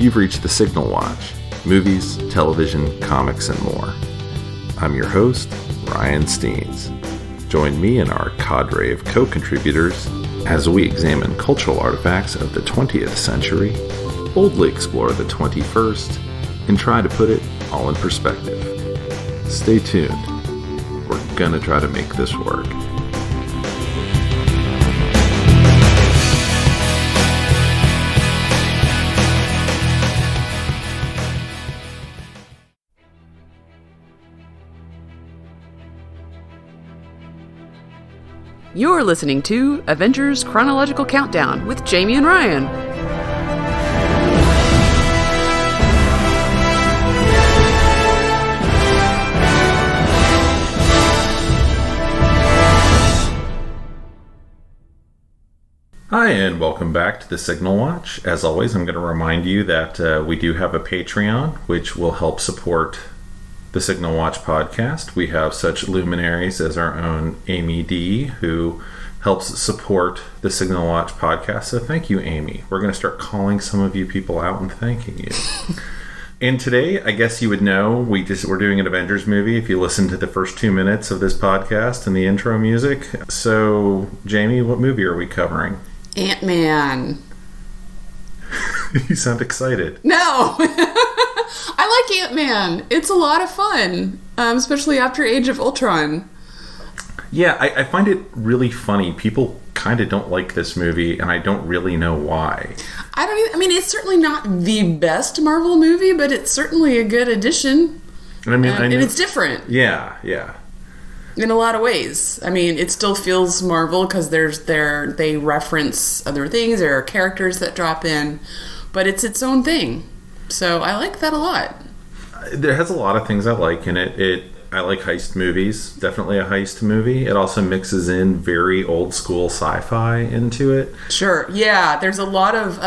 You've reached the Signal Watch. Movies, television, comics, and more. I'm your host, Ryan Steens. Join me and our cadre of co-contributors as we examine cultural artifacts of the 20th century, boldly explore the 21st, and try to put it all in perspective. Stay tuned. We're gonna try to make this work. You're listening to Avengers Chronological Countdown with Jamie and Ryan. Hi, and welcome back to the Signal Watch. As always, I'm going to remind you that we do have a Patreon, which will help support the Signal Watch podcast. We have such luminaries as our own Amy D, who helps support the Signal Watch podcast. So thank you, Amy. We're going to start calling some of you people out and thanking you. And today, I guess you would know, we're doing an Avengers movie if you listen to the first 2 minutes of this podcast and the intro music. So, Jamie, what movie are we covering? Ant-Man. You sound excited. No! I like Ant-Man. It's a lot of fun, especially after Age of Ultron. Yeah, I find it really funny. People kind of don't like this movie, and I don't really know why. I mean, it's certainly not the best Marvel movie, but it's certainly a good addition. And and it's different. Yeah. In a lot of ways. I mean, it still feels Marvel because they reference other things. There are characters that drop in, but it's its own thing. So I like that a lot. There has a lot of things I like in it. I like heist movies. Definitely a heist movie. It also mixes in very old school sci-fi into it. Sure. Yeah. There's a lot of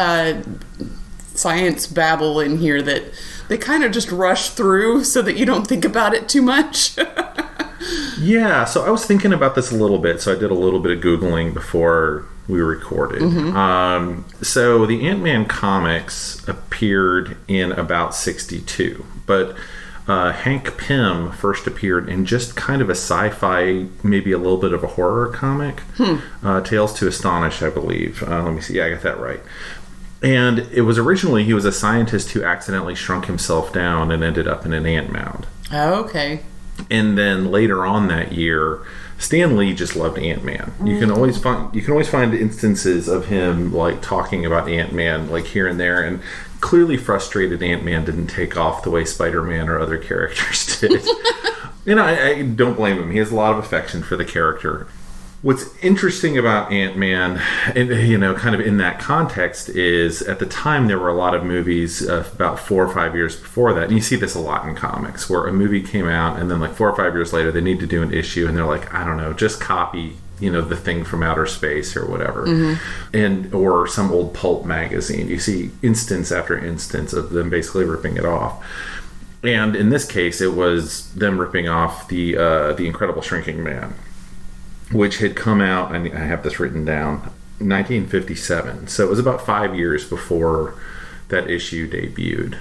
science babble in here that they kind of just rush through so that you don't think about it too much. Yeah. So I was thinking about this a little bit. So I did a little bit of Googling before we recorded. Mm-hmm. So the Ant-Man comics appeared in about 1962, but Hank Pym first appeared in just kind of a sci-fi, maybe a little bit of a horror comic, Tales to Astonish, I believe. Let me see. Yeah, I got that right. And it was originally, he was a scientist who accidentally shrunk himself down and ended up in an ant mound. Oh, okay. And then later on that year, Stan Lee just loved Ant-Man. You can always find instances of him like talking about Ant-Man like here and there, and clearly frustrated Ant-Man didn't take off the way Spider-Man or other characters did. And I don't blame him. He has a lot of affection for the character. What's interesting about Ant-Man, and kind of in that context, is at the time there were a lot of movies about 4 or 5 years before that. And you see this a lot in comics, where a movie came out and then like 4 or 5 years later they need to do an issue and they're like, I don't know, just copy the Thing from outer space or whatever. Mm-hmm. Or some old pulp magazine. You see instance after instance of them basically ripping it off. And in this case, it was them ripping off the Incredible Shrinking Man, which had come out, and I have this written down, 1957. So it was about 5 years before that issue debuted.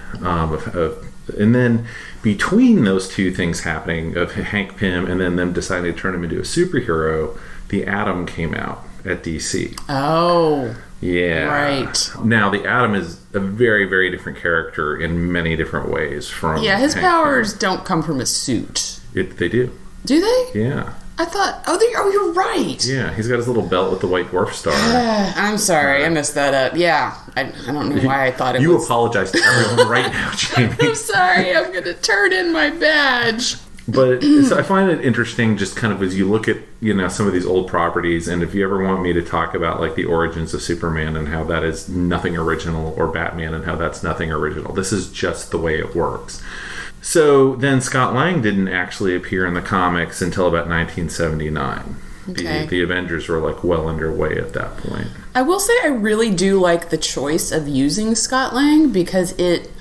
And then between those two things happening, of Hank Pym and then them deciding to turn him into a superhero, the Atom came out at DC. Oh. Yeah. Right. Now, the Atom is a very, very different character in many different ways from his Hank powers Pym. Don't come from a suit. They do. Do they? Yeah. I thought, you're right. Yeah, he's got his little belt with the white dwarf star. I'm sorry, I messed that up. Yeah, I don't know why I thought it was... You apologize to everyone right now, Jamie. I'm sorry, I'm going to turn in my badge. But so I find it interesting just kind of as you look at, some of these old properties, and if you ever want me to talk about like the origins of Superman and how that is nothing original, or Batman and how that's nothing original, this is just the way it works. So then Scott Lang didn't actually appear in the comics until about 1979. Okay. The Avengers were like well underway at that point. I will say I really do like the choice of using Scott Lang because it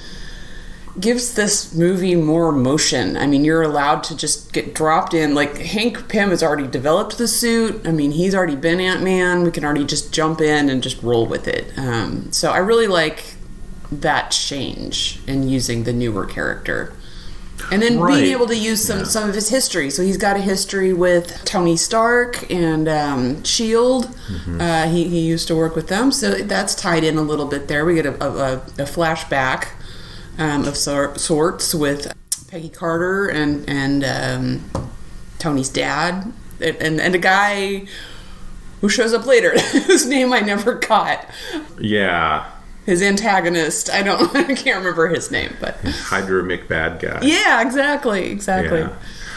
gives this movie more motion. I mean, you're allowed to just get dropped in. Like, Hank Pym has already developed the suit. I mean, he's already been Ant-Man. We can already just jump in and just roll with it. So I really like that change in using the newer character. And then Right. being able to use some of his history. So he's got a history with Tony Stark and S.H.I.E.L.D. He used to work with them. So that's tied in a little bit there. We get a flashback of sorts with Peggy Carter and Tony's dad. And a guy who shows up later, whose name I never caught. Yeah. His antagonist, I can't remember his name, but Hydra McBad guy. Yeah, exactly.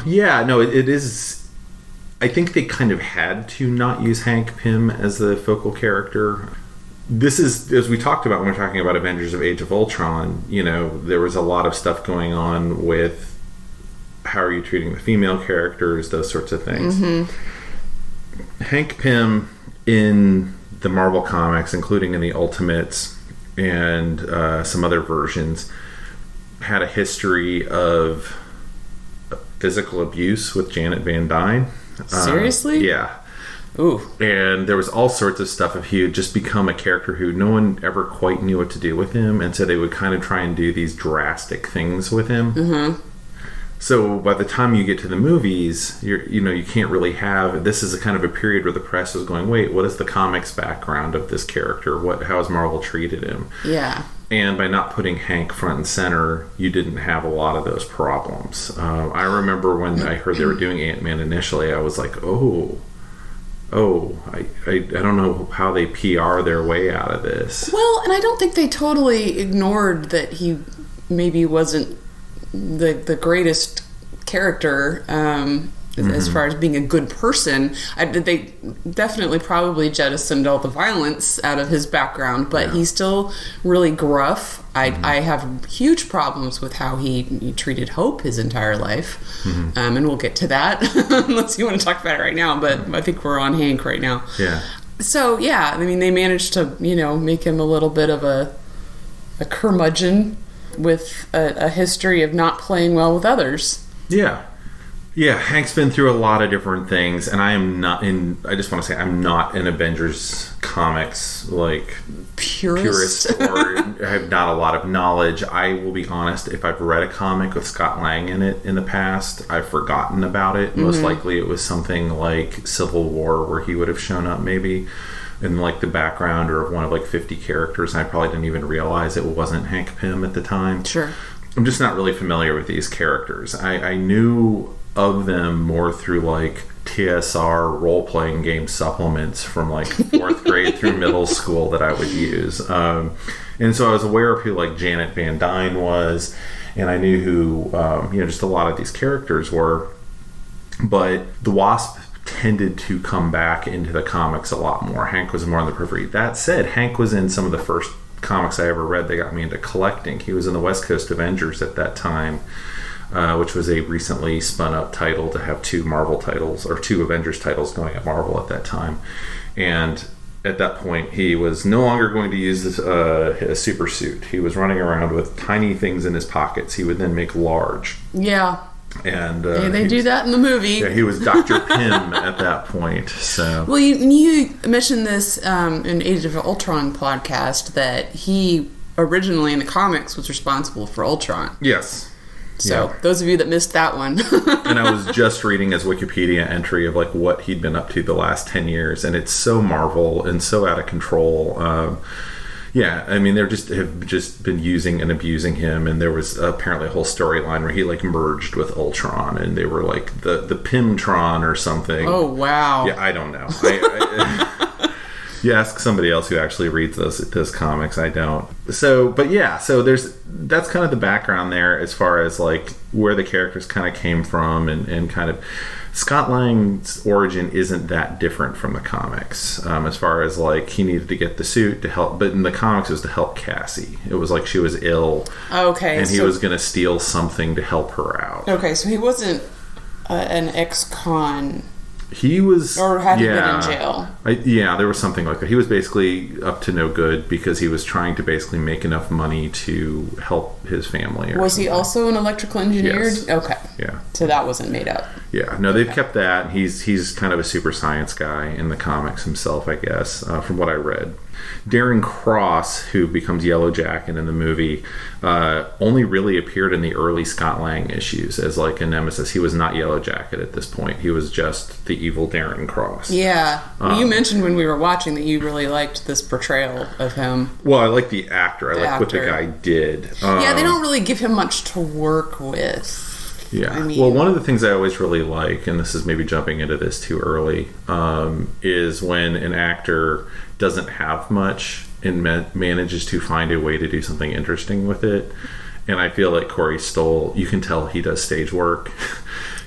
Yeah, no, it is. I think they kind of had to not use Hank Pym as the focal character. This is, as we talked about when we were talking about Avengers of Age of Ultron, there was a lot of stuff going on with how are you treating the female characters, those sorts of things. Hank Pym in the Marvel comics, including in the Ultimates and some other versions, had a history of physical abuse with Janet Van Dyne. Seriously? Yeah. Ooh. And there was all sorts of stuff of he had just become a character who no one ever quite knew what to do with him, and so they would kind of try and do these drastic things with him. So by the time you get to the movies, you can't really have... This is a kind of a period where the press was going, wait, what is the comics background of this character? How has Marvel treated him? Yeah. And by not putting Hank front and center, you didn't have a lot of those problems. I remember when I heard they were doing Ant-Man initially, I was like, I don't know how they PR their way out of this. Well, and I don't think they totally ignored that he maybe wasn't the greatest character as far as being a good person. They definitely probably jettisoned all the violence out of his background, but he's still really gruff. I have huge problems with how he treated Hope his entire life, and we'll get to that unless you want to talk about it right now, but I think we're on Hank right now. Yeah. So, yeah, I mean, they managed to, make him a little bit of a curmudgeon with a history of not playing well with others. Yeah. Yeah, Hank's been through a lot of different things, and I just want to say I'm not an Avengers comics, purist or I have not a lot of knowledge. I will be honest, if I've read a comic with Scott Lang in it in the past, I've forgotten about it. Most likely it was something like Civil War, where he would have shown up maybe in the background or one of 50 characters, and I probably didn't even realize it wasn't Hank Pym at the time. Sure. I'm just not really familiar with these characters. I knew of them more through TSR role-playing game supplements from 4th grade through middle school that I would use. And so I was aware of who Janet Van Dyne was, and I knew who just a lot of these characters were. But the Wasp tended to come back into the comics a lot more. Hank was more on the periphery. That said, Hank was in some of the first comics I ever read that got me into collecting. He was in the West Coast Avengers at that time, which was a recently spun up title to have 2 Marvel titles, or 2 Avengers titles going at Marvel at that time. And at that point, he was no longer going to use a super suit. He was running around with tiny things in his pockets. He would then make large. Yeah. And they do that in the movie. Yeah, he was Dr. Pym at that point. So, well, you mentioned this in Age of Ultron podcast that he originally in the comics was responsible for Ultron. Yes. So those of you that missed that one. And I was just reading his Wikipedia entry of what he'd been up to the last 10 years, and it's so Marvel and so out of control. Yeah, I mean, have just been using and abusing him, and there was apparently a whole storyline where he merged with Ultron, and they were the Pymtron or something. Oh wow! Yeah, I don't know. You ask somebody else who actually reads those comics. I don't. So, but yeah, so that's kind of the background there as far as where the characters kind of came from, and kind of Scott Lang's origin isn't that different from the comics, as far as he needed to get the suit to help, but in the comics it was to help Cassie. It was she was ill, okay, and he was going to steal something to help her out. Okay, so he wasn't an ex-con. He was, or had he been in jail? There was something like that. He was basically up to no good because he was trying to basically make enough money to help his family. Was he also an electrical engineer? Yes. Okay. Yeah. So that wasn't made up. Yeah. No, they've kept that. He's kind of a super science guy in the comics himself, I guess, from what I read. Darren Cross, who becomes Yellow Jacket in the movie, only really appeared in the early Scott Lang issues as like a nemesis. He was not Yellow Jacket at this point. He was just the evil Darren Cross. Yeah. You mentioned when we were watching that you really liked this portrayal of him. Well, I like the actor. I like what the guy did. Yeah, they don't really give him much to work with. Yeah. I mean, well, one of the things I always really like, and this is maybe jumping into this too early, is when an actor doesn't have much and manages to find a way to do something interesting with it. And I feel like Corey Stoll, you can tell he does stage work.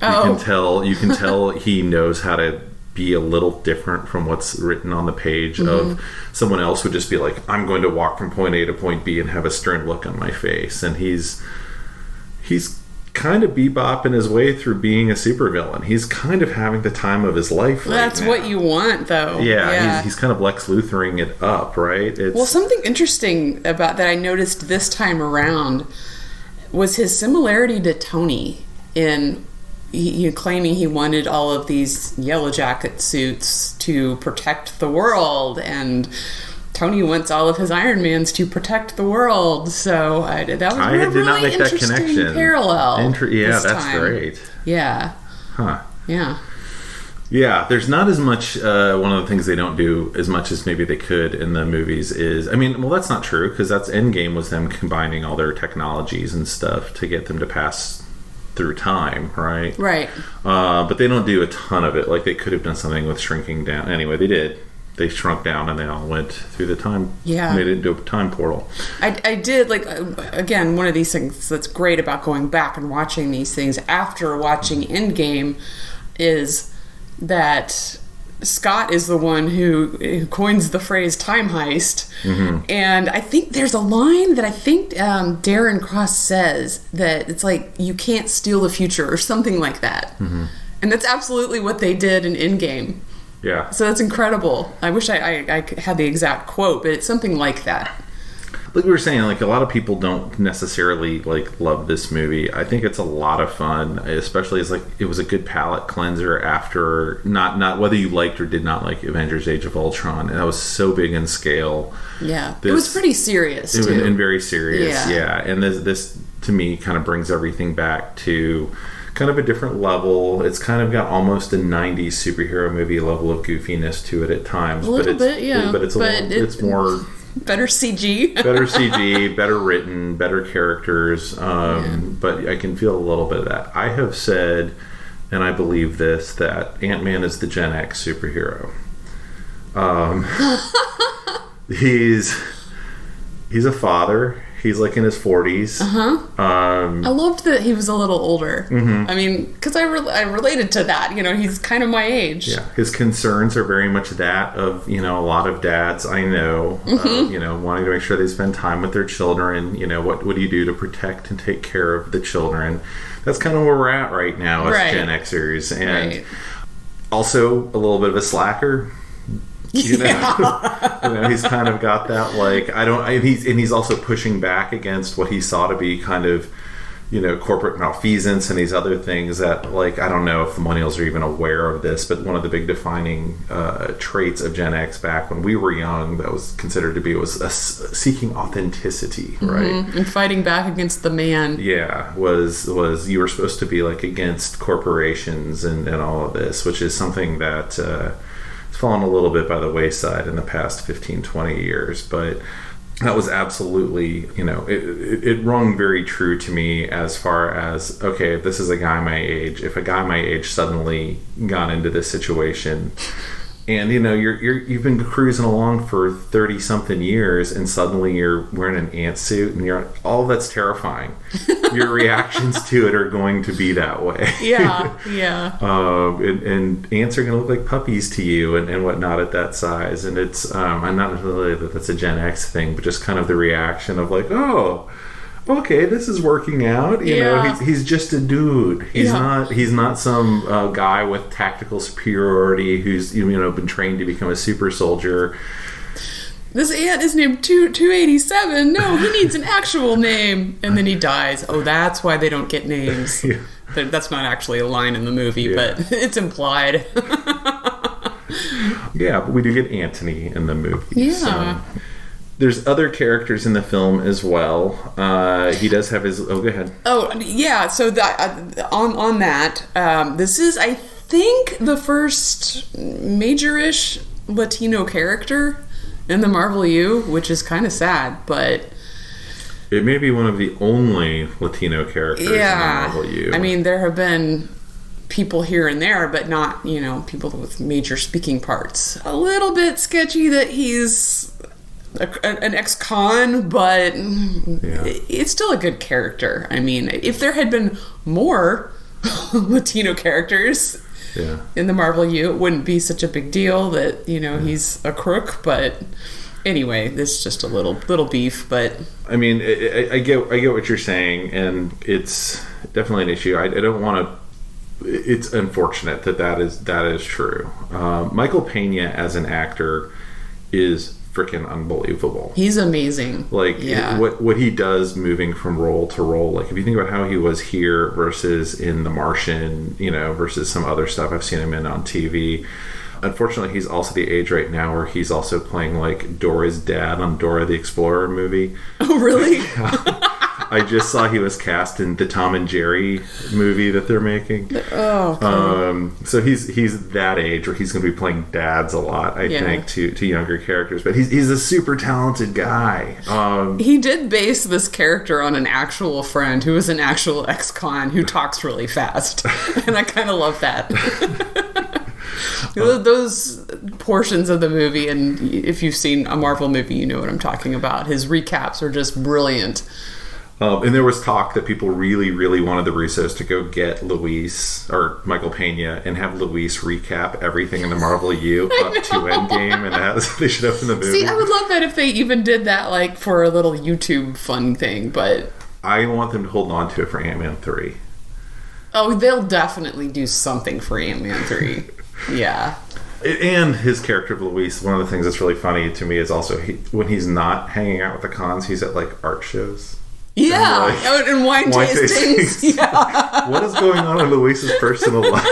You can tell he knows how to be a little different from what's written on the page. Of someone else would just be like, I'm going to walk from point A to point B and have a stern look on my face. And he's kind of bebopping his way through being a supervillain. He's kind of having the time of his life right That's now. What you want, though. Yeah. He's kind of Lex Luthering it up, right? Well, something interesting about that I noticed this time around was his similarity to Tony in claiming he wanted all of these Yellow Jacket suits to protect the world, and Tony wants all of his Iron Mans to protect the world. So that was a really not make that interesting connection. Parallel. That's time. Great. Yeah. Huh. Yeah. Yeah, there's not as much, one of the things they don't do as much as maybe they could in the movies is, that's not true, because that's Endgame was them combining all their technologies and stuff to get them to pass through time, right? Right. But they don't do a ton of it. Like, they could have done something with shrinking down. Anyway, they did. They shrunk down and they all went through the time. Yeah. Made it into a time portal. I did, again, one of these things that's great about going back and watching these things after watching Endgame is that Scott is the one who coins the phrase time heist. And I think there's a line that I think Darren Cross says that it's like, you can't steal the future or something like that. And that's absolutely what they did in Endgame. Yeah. So that's incredible. I wish I had the exact quote, but it's something like that. Like we were saying, a lot of people don't necessarily love this movie. I think it's a lot of fun, especially as it was a good palate cleanser after not whether you liked or did not like Avengers: Age of Ultron. And that was so big in scale. Yeah, it was pretty serious too. And very serious. Yeah. And this to me kind of brings everything back to kind of a different level. It's kind of got almost a 90s superhero movie level of goofiness to it at times. A little bit, yeah. But it's more better CG. Better CG, better written, better characters. But I can feel a little bit of that. I have said, and I believe this, that Ant-Man is the Gen X superhero. He's a father. He's in his 40s. I loved that he was a little older. Because I related to that. He's kind of my age. Yeah, his concerns are very much that of a lot of dads I know. Wanting to make sure they spend time with their children. What do you do to protect and take care of the children? That's kind of where we're at right now as Gen Xers, and also a little bit of a slacker. He's kind of got that he's also pushing back against what he saw to be kind of corporate malfeasance and these other things that I don't know if the millennials are even aware of this, but one of the big defining traits of Gen X back when we were young that was considered to be was seeking authenticity, right? And fighting back against the man. Yeah, was you were supposed to be against corporations and all of this, which is something that fallen a little bit by the wayside in the past 15-20 years, but that was absolutely it rung very true to me as far as, okay, if this is a guy my age, if a guy my age suddenly got into this situation and you've been cruising along for 30 something years and suddenly you're wearing an ant suit and all that's terrifying. Your reactions to it are going to be that way. And ants are going to look like puppies to you and whatnot at that size. And it's I'm not necessarily that that's a Gen X thing, but just kind of the reaction of oh, okay, this is working out. He's just a dude. He's not some guy with tactical superiority who's been trained to become a super soldier. This ant is named 287. No, he needs an actual name. And then he dies. Oh, that's why they don't get names. That's not actually a line in the movie, but it's implied. Yeah, but we do get Anthony in the movie. Yeah. So. There's other characters in the film as well. He does have his... Oh, go ahead. Oh, yeah. So that, on that, this is, I think, the first major-ish Latino character in the Marvel U, which is kind of sad, but... It may be one of the only Latino characters in the Marvel U. I mean, there have been people here and there, but not, people with major speaking parts. A little bit sketchy that he's... an ex-con, but it's still a good character. I mean, if there had been more Latino characters in the Marvel U, it wouldn't be such a big deal that, he's a crook, but anyway, this is just a little beef, but... I mean, I get what you're saying, and it's definitely an issue. I don't want to... It's unfortunate that is true. Michael Pena as an actor is freaking unbelievable. He's amazing. What he does moving from role to role. Like, if you think about how he was here versus in The Martian, versus some other stuff I've seen him in on TV. Unfortunately, he's also the age right now where he's also playing like Dora's dad on Dora the Explorer movie. Oh, really? I just saw he was cast in the Tom and Jerry movie that they're making. Oh, okay. So he's that age where he's going to be playing dads a lot, I think, to younger characters. But he's a super talented guy. He did base this character on an actual friend who is an actual ex-con who talks really fast, and I kind of love that. Those portions of the movie, and if you've seen a Marvel movie, you know what I'm talking about. His recaps are just brilliant. And there was talk that people really, really wanted the Russos to go get Luis, or Michael Pena, and have Luis recap everything in the Marvel U up to Endgame, and that's they should open the movie. See, I would love that if they even did that, like, for a little YouTube fun thing, but... I want them to hold on to it for Ant-Man 3. Oh, they'll definitely do something for Ant-Man 3. Yeah. And his character of Luis, one of the things that's really funny to me is also when he's not hanging out with the cons, he's at, like, art shows. Yeah, and wine tastings. Yeah. What is going on in Luis's personal life?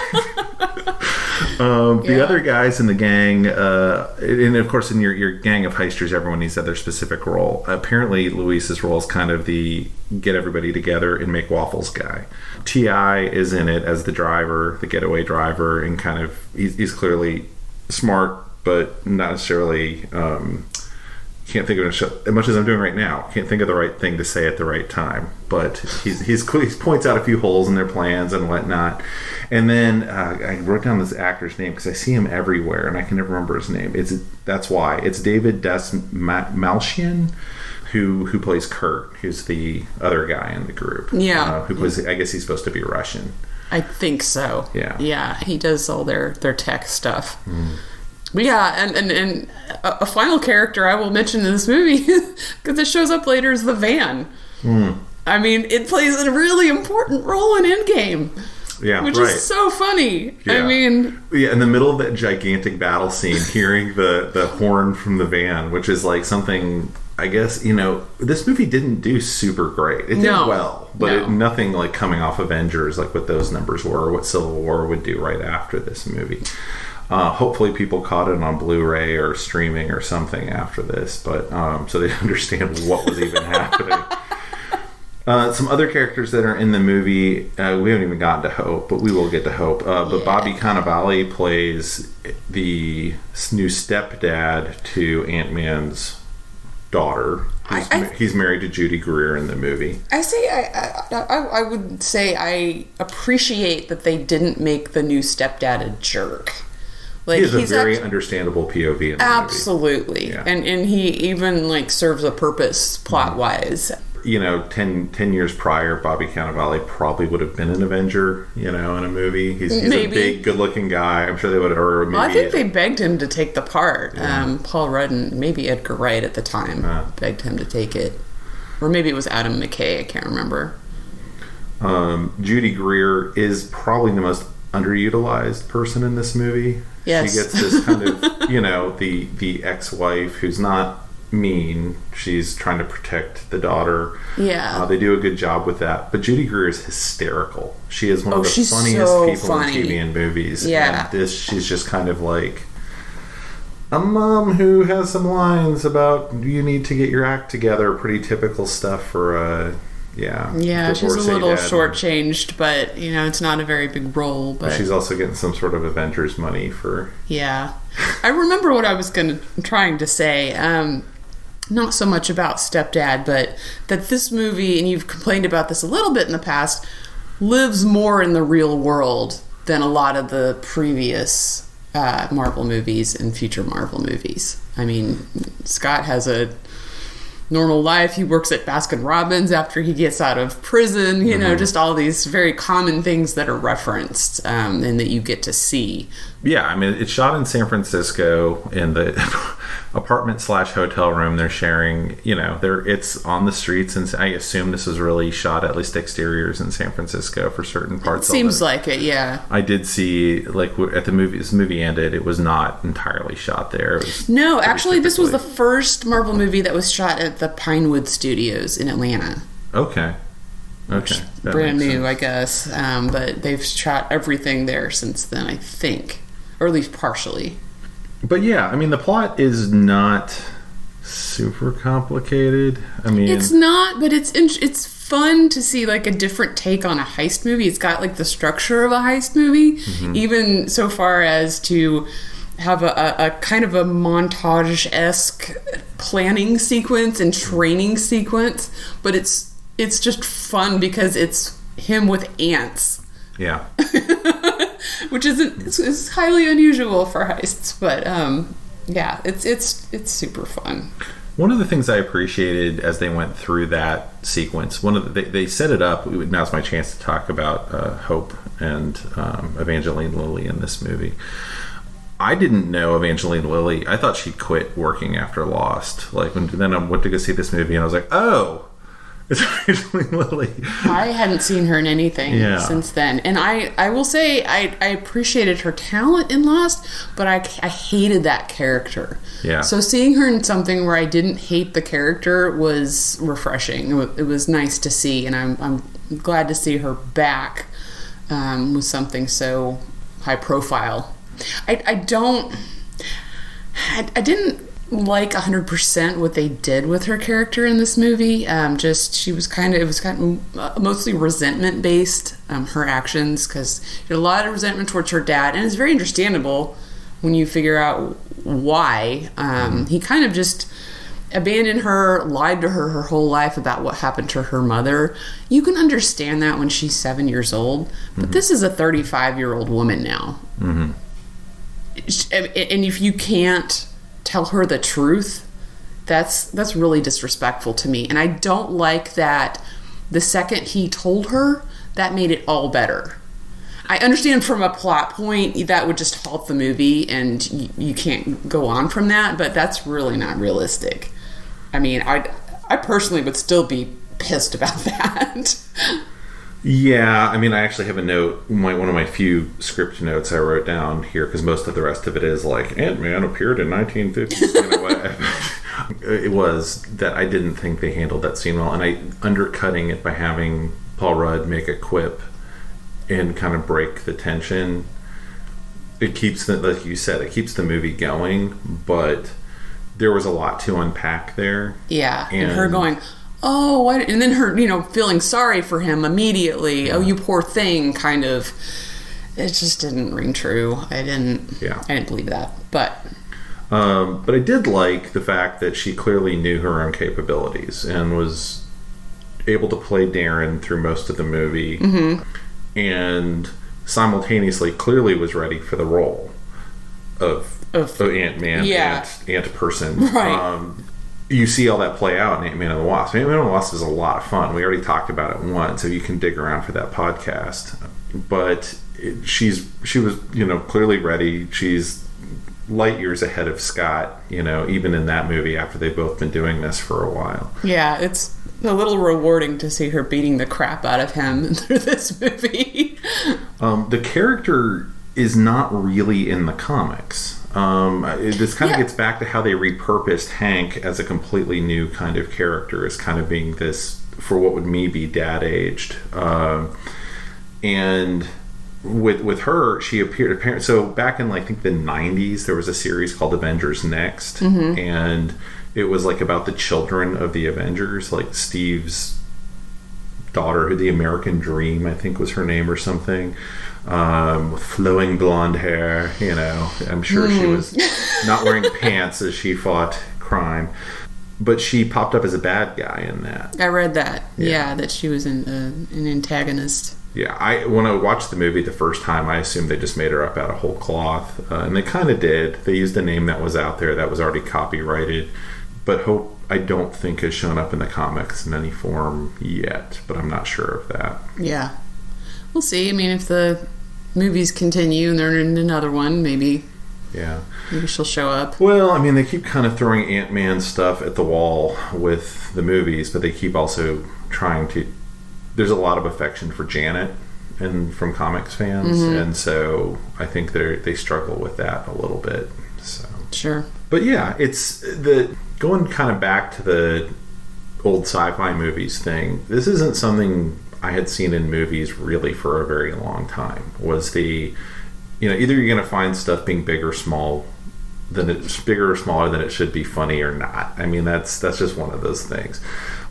The other guys in the gang, and of course in your gang of heisters, everyone needs to have their specific role. Apparently, Luis's role is kind of the get everybody together and make waffles guy. T.I. is in it as the driver, the getaway driver, and kind of he's clearly smart, but not necessarily... can't think of it as much as I'm doing right now. Can't think of the right thing to say at the right time. But he points out a few holes in their plans and whatnot. And then I wrote down this actor's name because I see him everywhere and I can never remember his name. That's why it's David Malchian, who plays Kurt, who's the other guy in the group. Yeah, who plays. I guess he's supposed to be Russian. I think so. Yeah. He does all their tech stuff. Yeah, and a final character I will mention in this movie, because it shows up later, is the van. I mean, it plays a really important role in Endgame. Yeah, which is so funny. Yeah. I mean... Yeah, in the middle of that gigantic battle scene, hearing the horn from the van, which is like something... I guess, this movie didn't do super great. It did well, but nothing like coming off Avengers, like what those numbers were, or what Civil War would do right after this movie. Hopefully people caught it on Blu-ray or streaming or something after this, but so they understand what was even happening. Some other characters that are in the movie, we haven't even gotten to Hope, but we will get to Hope. But Bobby Cannavale plays the new stepdad to Ant-Man's daughter. He's married to Judy Greer in the movie. I would say I appreciate that they didn't make the new stepdad a jerk. Like, he's a very understandable POV in the absolutely. movie. Yeah. And he even serves a purpose plot wise. 10 years prior, Bobby Cannavale probably would have been an Avenger, in a movie. He's a big, good-looking guy. I'm sure they would have... I think they begged him to take the part. Yeah. Paul Rudd and maybe Edgar Wright at the time begged him to take it. Or maybe it was Adam McKay, I can't remember. Judy Greer is probably the most underutilized person in this movie. Yes. She gets this kind of, the ex-wife who's not mean. She's trying to protect the daughter. Yeah. They do a good job with that. But Judy Greer is hysterical. She is one of the funniest people on TV and movies. Yeah. And she's just kind of like... a mom who has some lines about you need to get your act together. Pretty typical stuff for Yeah, she's a little shortchanged, but it's not a very big role. But she's also getting some sort of Avengers money for. Yeah, I remember what I was trying to say. Not so much about Stepdad, but that this movie, and you've complained about this a little bit in the past, lives more in the real world than a lot of the previous Marvel movies and future Marvel movies. I mean, Scott has a normal life. He works at Baskin-Robbins after he gets out of prison. Just all these very common things that are referenced and that you get to see. Yeah, I mean, it's shot in San Francisco in the apartment/hotel room they're sharing. It's on the streets, and I assume this was really shot, at least exteriors, in San Francisco for certain parts. It seems like it, yeah. I did see, at the movie, this movie ended, it was not entirely shot there. No, actually, this was the first Marvel movie that was shot at the Pinewood Studios in Atlanta. Okay. Brand new, I guess. But they've shot everything there since then, I think. Or at least partially. But yeah, I mean, the plot is not super complicated. I mean, it's not, but it's fun to see like a different take on a heist movie. It's got like the structure of a heist movie, even so far as to have a kind of a montage-esque planning sequence and training sequence, but it's just fun because it's him with ants. Yeah. Which is highly unusual for heists, but yeah, it's super fun. One of the things I appreciated as they went through that sequence, they set it up. Now's my chance to talk about Hope and Evangeline Lilly in this movie. I didn't know Evangeline Lilly. I thought she'd quit working after Lost. Then I went to go see this movie, and I was like, oh, it's Evangeline Lilly. I hadn't seen her in anything since then. And I will say I appreciated her talent in Lost, but I hated that character. Yeah. So seeing her in something where I didn't hate the character was refreshing. It was nice to see, and I'm glad to see her back with something so high profile. I didn't like 100% what they did with her character in this movie. It was kind of mostly resentment based, her actions, because she had a lot of resentment towards her dad, and it's very understandable when you figure out why. He kind of just abandoned her, lied to her whole life about what happened to her mother. You can understand that when she's 7 years old, but this is a 35-year-old woman now. And if you can't tell her the truth, that's really disrespectful to me. And I don't like that the second he told her, that made it all better. I understand from a plot point that would just halt the movie and you can't go on from that, but that's really not realistic. I mean, I personally would still be pissed about that. Yeah, I mean, I actually have a note, one of my few script notes I wrote down here, because most of the rest of it is like, Ant-Man appeared in 1950. It was that I didn't think they handled that scene well, and undercutting it by having Paul Rudd make a quip and kind of break the tension. It keeps, like you said, it keeps the movie going, but there was a lot to unpack there. Yeah, and her going, oh, what? And then her, feeling sorry for him immediately. Oh, you poor thing, kind of. It just didn't ring true. I didn't believe that. But I did like the fact that she clearly knew her own capabilities and was able to play Darren through most of the movie, and simultaneously clearly was ready for the role of Ant-Man, Ant person. Right. You see all that play out in Ant-Man and the Wasp. Ant-Man and the Wasp is a lot of fun. We already talked about it once, so you can dig around for that podcast. But she was, clearly ready. She's light years ahead of Scott, even in that movie after they've both been doing this for a while. Yeah, it's a little rewarding to see her beating the crap out of him through this movie. The character is not really in the comics. This kind of gets back to how they repurposed Hank as a completely new kind of character, as kind of being this, for what would me be dad aged. And with her, she appeared apparently. So back in, like, I think the 90s, there was a series called Avengers Next, and it was like about the children of the Avengers, like Steve's daughter, the American Dream, I think was her name or something, with flowing blonde hair. You know, I'm sure she was not wearing pants as she fought crime. But she popped up as a bad guy in that. I read that. Yeah, that she was an antagonist. Yeah, when I watched the movie the first time, I assumed they just made her up out of whole cloth, and they kind of did. They used a name that was out there that was already copyrighted, but Hope, I don't think, has shown up in the comics in any form yet, but I'm not sure of that. Yeah. We'll see. I mean, if the movies continue and they're in another one, maybe she'll show up. Well, I mean, they keep kind of throwing Ant-Man stuff at the wall with the movies, but they keep also trying to... There's a lot of affection for Janet and from comics fans, and so I think they struggle with that a little bit. So sure. But yeah, it's going kind of back to the old sci-fi movies thing. This isn't something I had seen in movies really for a very long time. Was the, you know, either you're going to find stuff being big or small, bigger or smaller than it should be funny or not. I mean, that's just one of those things.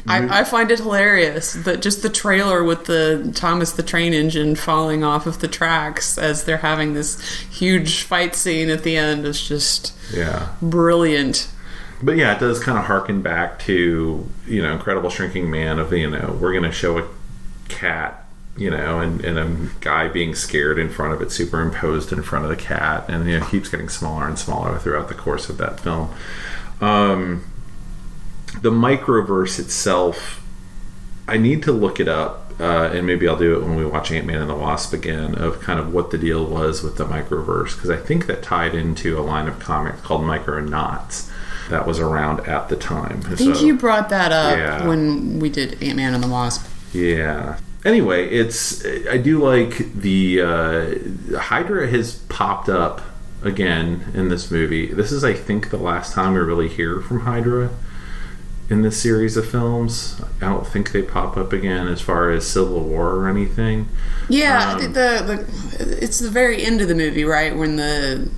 I find it hilarious that just the trailer with the Thomas the Train Engine falling off of the tracks as they're having this huge fight scene at the end is just brilliant. But yeah, it does kind of harken back to, you know, Incredible Shrinking Man of, you know, we're going to show a cat, you know, and a guy being scared in front of it, superimposed in front of the cat, and, you know, it keeps getting smaller and smaller throughout the course of that film. The microverse itself, I need to look it up, and maybe I'll do it when we watch Ant-Man and the Wasp again, of kind of what the deal was with the microverse, because I think that tied into a line of comics called Micronauts that was around at the time. I think you brought that up when we did Ant-Man and the Wasp. Yeah. Anyway, I do like the Hydra has popped up again in this movie. This is, I think, the last time we really hear from Hydra in this series of films. I don't think they pop up again as far as Civil War or anything. Yeah, it's the very end of the movie, right, when the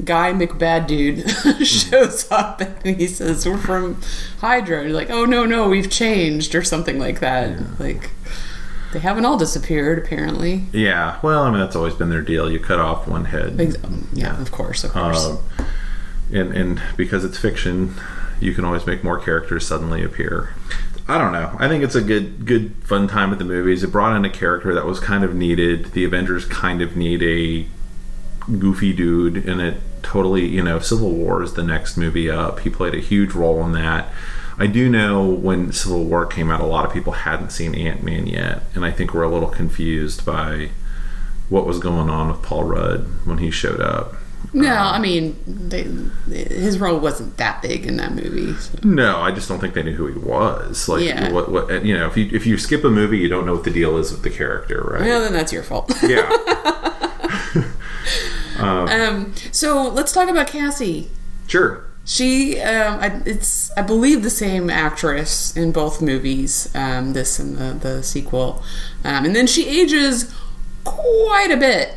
Guy McBad dude shows up and he says, "We're from Hydra." And you're like, "Oh no, we've changed," or something like that. Yeah. Like, they haven't all disappeared, apparently. Yeah, well, I mean, that's always been their deal. You cut off one head. Yeah, of course. And because it's fiction, you can always make more characters suddenly appear. I don't know. I think it's a good fun time at the movies. It brought in a character that was kind of needed. The Avengers kind of need a goofy dude, and it totally, you know, Civil War is the next movie up. He played a huge role in that. I do know when Civil War came out, a lot of people hadn't seen Ant-Man yet, and I think we're a little confused by what was going on with Paul Rudd when he showed up. No, I mean, his role wasn't that big in that movie. So. No, I just don't think they knew who he was. Like, what you know, if you skip a movie, you don't know what the deal is with the character, right? Well, then that's your fault. Yeah. So let's talk about Cassie. Sure. She, it's I believe the same actress in both movies, this and the sequel, and then she ages quite a bit.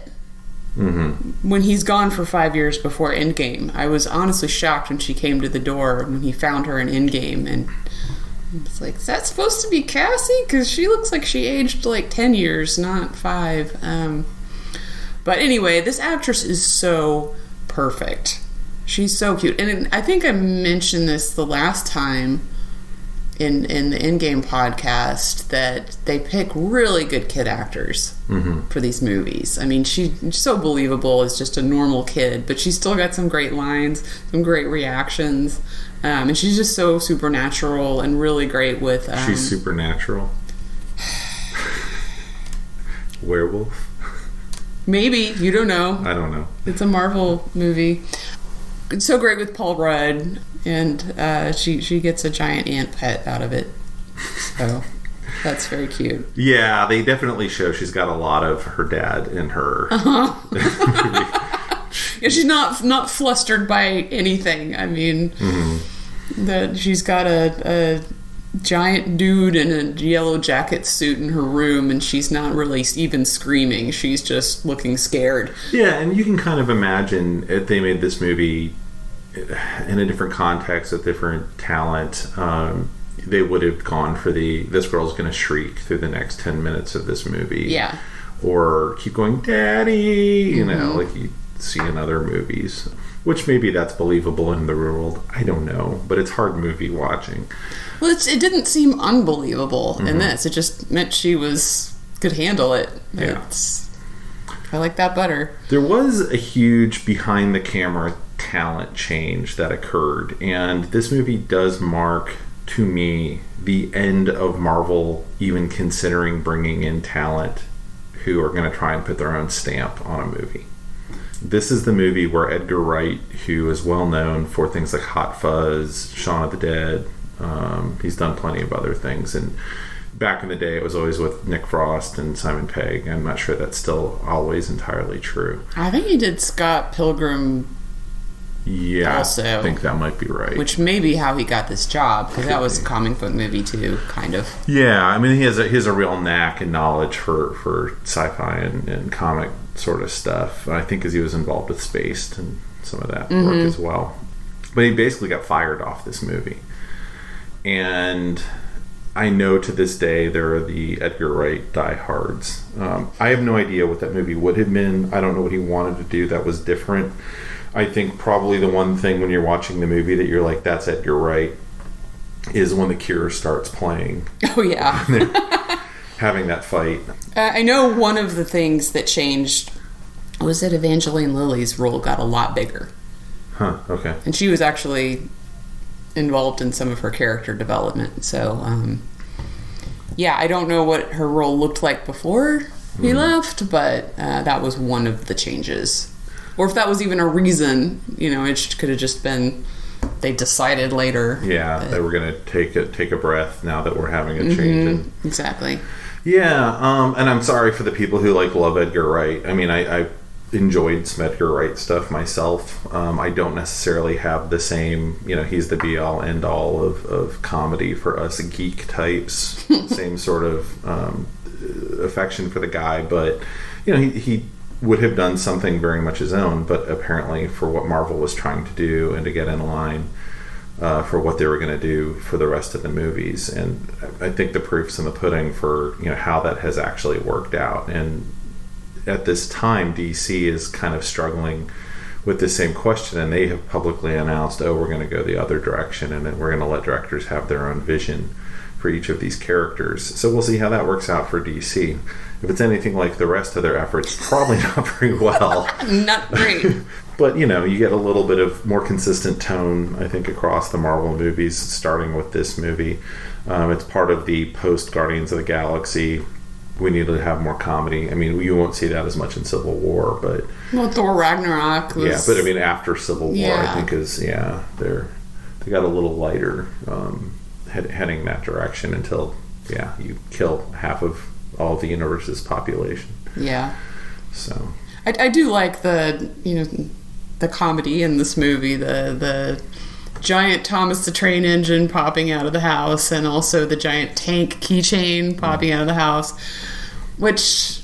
Mm-hmm. When he's gone for 5 years before Endgame. I was honestly shocked when she came to the door when he found her in Endgame, and it's like, is that supposed to be Cassie? Because she looks like she aged like 10 years, not 5. But anyway, this actress is so perfect. She's so cute. And I think I mentioned this the last time in the Endgame podcast, that they pick really good kid actors for these movies. I mean, she's so believable as just a normal kid, but she's still got some great lines, some great reactions, and she's just so supernatural and really great with... she's supernatural? Werewolf? Maybe. You don't know. I don't know. It's a Marvel movie. It's so great with Paul Rudd, and she gets a giant ant pet out of it. So that's very cute. Yeah, they definitely show she's got a lot of her dad in her. Yeah, she's not flustered by anything. I mean, that she's got a giant dude in a yellow jacket suit in her room, and she's not really even screaming. She's just looking scared. Yeah, and you can kind of imagine if they made this movie in a different context with different talent, they would have gone for this girl's going to shriek through the next 10 minutes of this movie. Yeah. Or keep going, Daddy, you know, like you see in other movies. Which maybe that's believable in the real world. I don't know. But it's hard movie watching. Well, it didn't seem unbelievable in this. It just meant she could handle it. Yeah. I like that better. There was a huge behind the camera talent change that occurred. And this movie does mark, to me, the end of Marvel even considering bringing in talent who are going to try and put their own stamp on a movie. This is the movie where Edgar Wright, who is well known for things like Hot Fuzz, Shaun of the Dead, he's done plenty of other things, and back in the day it was always with Nick Frost and Simon Pegg. I'm not sure that's still always entirely true. I think he did Scott Pilgrim also. I think that might be right. Which may be how he got this job, because that was a comic book movie too, kind of. Yeah, I mean he has a real knack and knowledge for sci-fi and comic sort of stuff. I think because he was involved with Spaced and some of that work as well. But he basically got fired off this movie. And I know to this day there are the Edgar Wright diehards. I have no idea what that movie would have been. I don't know what he wanted to do that was different. I think probably the one thing when you're watching the movie that you're like, that's Edgar Wright, is when The Cure starts playing. Oh, yeah. Having that fight. I know one of the things that changed was that Evangeline Lilly's role got a lot bigger. Huh, okay. And she was actually involved in some of her character development. So, yeah, I don't know what her role looked like before he left, but that was one of the changes. Or if that was even a reason, you know, it could have just been they decided later. Yeah, they were going to take a breath now that we're having a change. Exactly. Yeah, and I'm sorry for the people who love Edgar Wright. I mean, I enjoyed some Edgar Wright stuff myself. I don't necessarily have the same, you know, he's the be-all, end-all of comedy for us geek types. Same sort of affection for the guy, but, you know, he would have done something very much his own, but apparently for what Marvel was trying to do and to get in line for what they were going to do for the rest of the movies. And I think the proof's in the pudding for, you know, how that has actually worked out. And at this time, DC is kind of struggling with the same question, and they have publicly announced, we're going to go the other direction, and then we're going to let directors have their own vision for each of these characters. So we'll see how that works out for DC. If it's anything like the rest of their efforts, probably not very well. Not great. But, you know, you get a little bit of more consistent tone, I think, across the Marvel movies, starting with this movie. It's part of the post-Guardians of the Galaxy. We need to have more comedy. I mean, you won't see that as much in Civil War, but... Well, Thor Ragnarok was... Yeah, but I mean, after Civil War, I think they got a little lighter heading that direction until, you kill half of all of the universe's population. Yeah. So... I do like the comedy in this movie, the giant Thomas the Train Engine popping out of the house, and also the giant tank keychain popping out of the house, which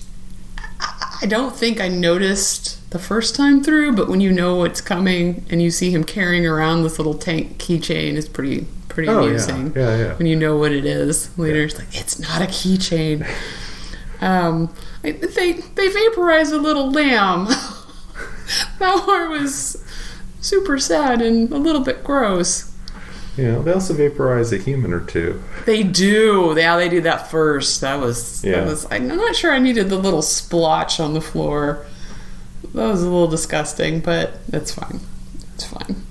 I don't think I noticed the first time through, but when you know what's coming and you see him carrying around this little tank keychain, it's pretty amusing. Yeah. When you know what it is later, it's like, it's not a keychain. They vaporize a little lamb. That part was super sad and a little bit gross. Yeah, they also vaporize a human or two. They do. They do that first. That was I'm not sure I needed the little splotch on the floor. That was a little disgusting, but that's fine. It's fine.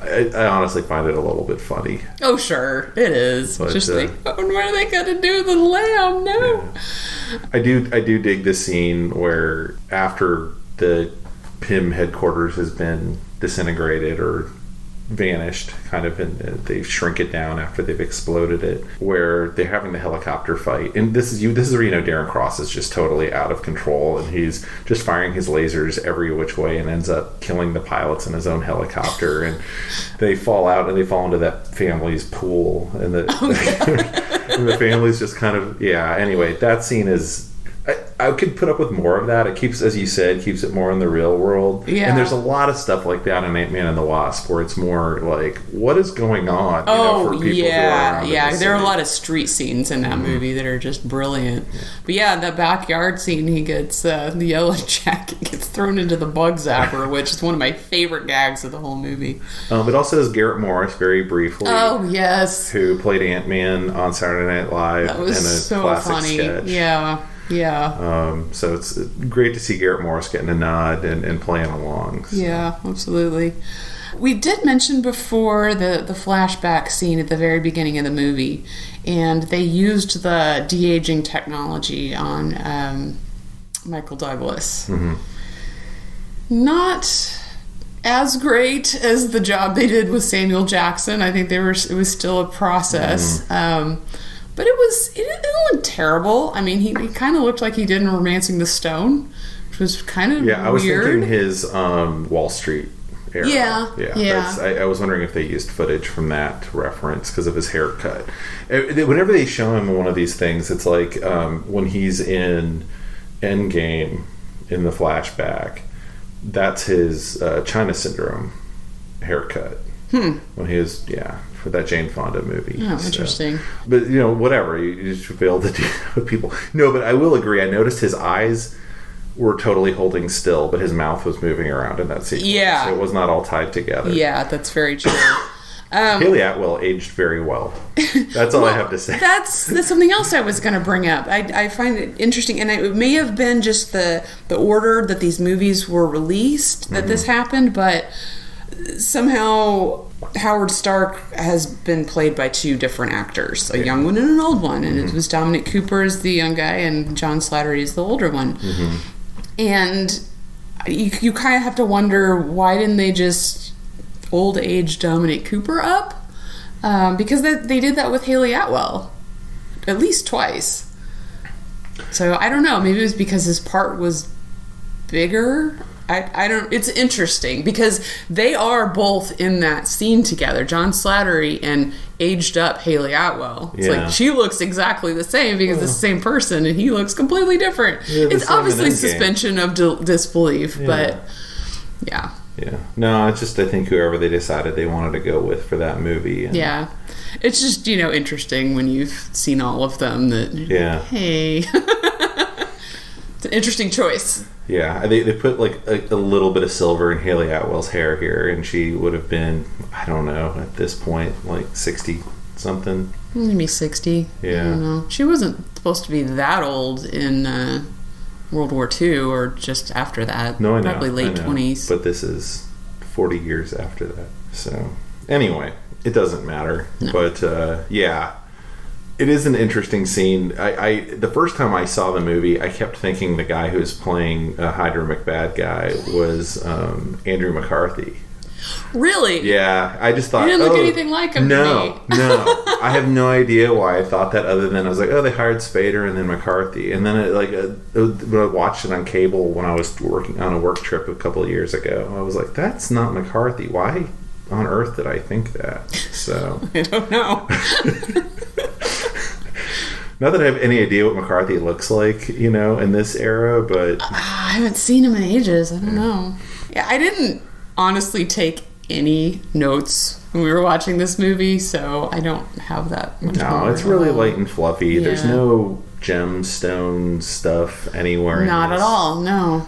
I honestly find it a little bit funny. Oh, sure. It is. But, just like, what are they going to do with the lamb? No. Yeah. I do dig the scene where after the PIM headquarters has been disintegrated or vanished, kind of, and they shrink it down after they've exploded it, where they're having the helicopter fight. And this is where you know Darren Cross is just totally out of control, and he's just firing his lasers every which way and ends up killing the pilots in his own helicopter. And they fall out and they fall into that family's pool, and and the family's just kind of, anyway, that scene is, I could put up with more of that. It keeps, as you said, keeps it more in the real world. Yeah. And there's a lot of stuff like that in Ant-Man and the Wasp where it's more like, what is going on? For people who are there are a lot of street scenes in that movie that are just brilliant. But the backyard scene, he gets the yellow jacket gets thrown into the bug zapper, which is one of my favorite gags of the whole movie. It also has Garrett Morris, very briefly. Oh, yes. Who played Ant-Man on Saturday Night Live. That was in a so classic funny. Sketch. Yeah. So it's great to see Garrett Morris getting a nod and playing along. So. Yeah, absolutely. We did mention before the flashback scene at the very beginning of the movie, and they used the de-aging technology on Michael Douglas. Mm-hmm. Not as great as the job they did with Samuel Jackson. I think it was still a process. Mm-hmm. But it didn't look terrible. I mean, he kind of looked like he did in Romancing the Stone, which was kind of weird. I was thinking his Wall Street era. Yeah. I was wondering if they used footage from that reference because of his haircut. Whenever they show him in one of these things, it's like when he's in Endgame in the flashback, that's his China Syndrome haircut. When he was, for that Jane Fonda movie. Oh, interesting. But, whatever. You should be able to do that with people. No, but I will agree. I noticed his eyes were totally holding still, but his mouth was moving around in that sequence. Yeah. So it was not all tied together. Yeah, that's very true. Haley Atwell aged very well. That's all I have to say. That's something else I was going to bring up. I find it interesting, and it may have been just the order that these movies were released that this happened, but somehow Howard Stark has been played by two different actors, a young one and an old one, and it was Dominic Cooper as the young guy and John Slattery is the older one. And you kind of have to wonder, why didn't they just old age Dominic Cooper up? Because they did that with Haley Atwell at least twice. So I don't know, maybe it was because his part was bigger. I don't. It's interesting because they are both in that scene together, John Slattery and aged up Haley Atwell. It's like she looks exactly the same because it's the same person, and he looks completely different. It's obviously suspension of disbelief, but yeah. No, it's just I think whoever they decided they wanted to go with for that movie. And it's just interesting when you've seen all of them that hey, it's an interesting choice. Yeah, they put like a little bit of silver in Haley Atwell's hair here, and she would have been, I don't know, at this point, like 60-something. Maybe 60. Yeah. I don't know. She wasn't supposed to be that old in World War II or just after that. No, I know. Probably late 20s. But this is 40 years after that. So, anyway, it doesn't matter. No. But, it is an interesting scene. The first time I saw the movie, I kept thinking the guy who was playing Hydra McBad guy was Andrew McCarthy. Really? Yeah, I just thought... You didn't look anything like him to me. No. I have no idea why I thought that, other than I was like, they hired Spader and then McCarthy. And then when I watched it on cable when I was working on a work trip a couple of years ago, I was like, that's not McCarthy. Why on earth did I think that? So I don't know. Not that I have any idea what McCarthy looks like, in this era, but... I haven't seen him in ages. I don't know. Yeah, I didn't honestly take any notes when we were watching this movie, so I don't have that much. No, it's really light and fluffy. Yeah. There's no gemstone stuff anywhere. Not at all, no.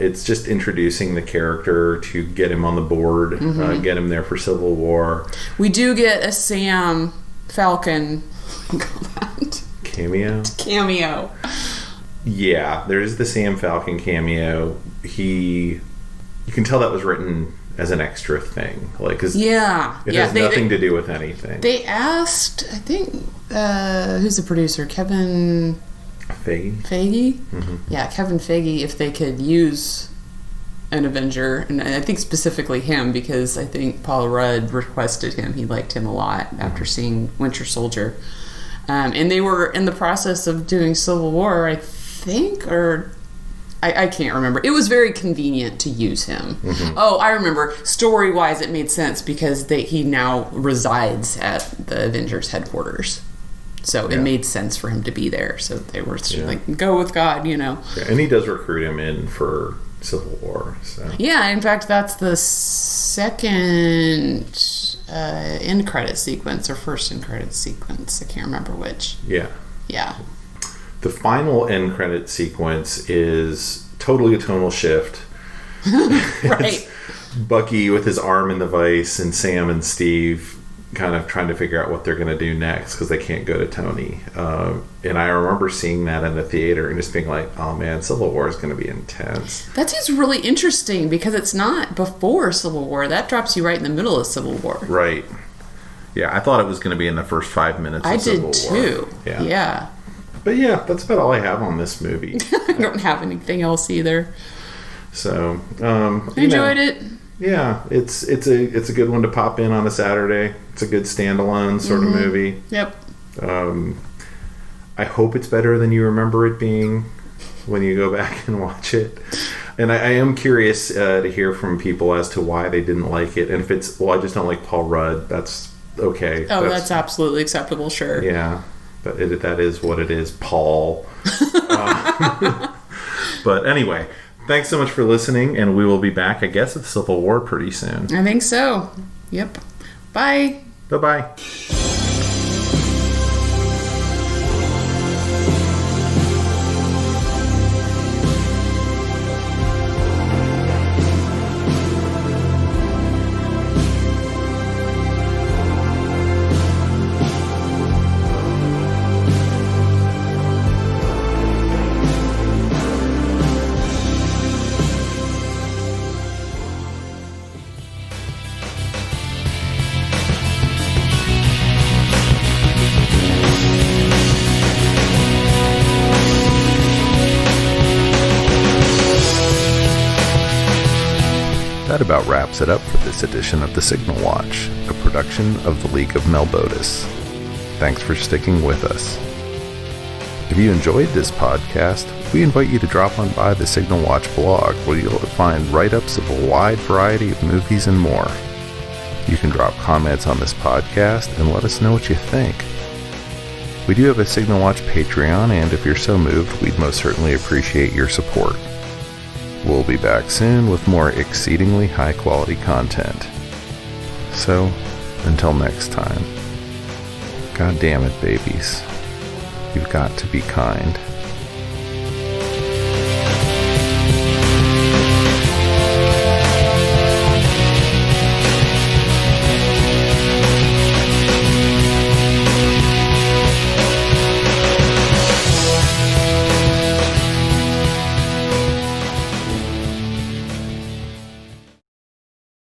It's just introducing the character to get him on the board, get him there for Civil War. We do get a Sam Falcon... Cameo. Yeah, there is the Sam Falcon cameo. You can tell that was written as an extra thing, like, cause it has nothing to do with anything. They asked, I think, who's the producer? Kevin Feige. Mm-hmm. Yeah, Kevin Feige, if they could use an Avenger, and I think specifically him because I think Paul Rudd requested him. He liked him a lot after seeing Winter Soldier. And they were in the process of doing Civil War, I think, or I can't remember. It was very convenient to use him. Mm-hmm. Oh, I remember. Story-wise, it made sense because he now resides at the Avengers headquarters. So it made sense for him to be there. So they were like, go with God, Yeah, and he does recruit him in for Civil War. So. Yeah, in fact, that's the second end credit sequence or first end credit sequence. I can't remember which. Yeah. Yeah. The final end credit sequence is totally a tonal shift. Right. Bucky with his arm in the vise and Sam and Steve kind of trying to figure out what they're going to do next because they can't go to Tony. And I remember seeing that in the theater and just being like, oh man, Civil War is going to be intense. That seems really interesting because it's not before Civil War. That drops you right in the middle of Civil War. Right. Yeah, I thought it was going to be in the first 5 minutes of Civil War. I did too. Yeah. But yeah, that's about all I have on this movie. I don't have anything else either. So, I enjoyed it. Yeah, it's a good one to pop in on a Saturday. It's a good standalone sort of movie. Yep. I hope it's better than you remember it being when you go back and watch it. And I am curious to hear from people as to why they didn't like it. And if it's, I just don't like Paul Rudd, that's okay. Oh, that's absolutely acceptable, sure. Yeah, but that is what it is, Paul. But anyway, thanks so much for listening, and we will be back, I guess, at Civil War pretty soon. I think so. Yep. Bye. Bye-bye. That about wraps it up for this edition of The Signal Watch, a production of the League of Melbotus. Thanks for sticking with us. If you enjoyed this podcast, we invite you to drop on by the Signal Watch blog, where you'll find write-ups of a wide variety of movies and more. You can drop comments on this podcast and let us know what you think. We do have a Signal Watch Patreon, and if you're so moved, we'd most certainly appreciate your support. We'll be back soon with more exceedingly high-quality content. So, until next time, God damn it, babies. You've got to be kind.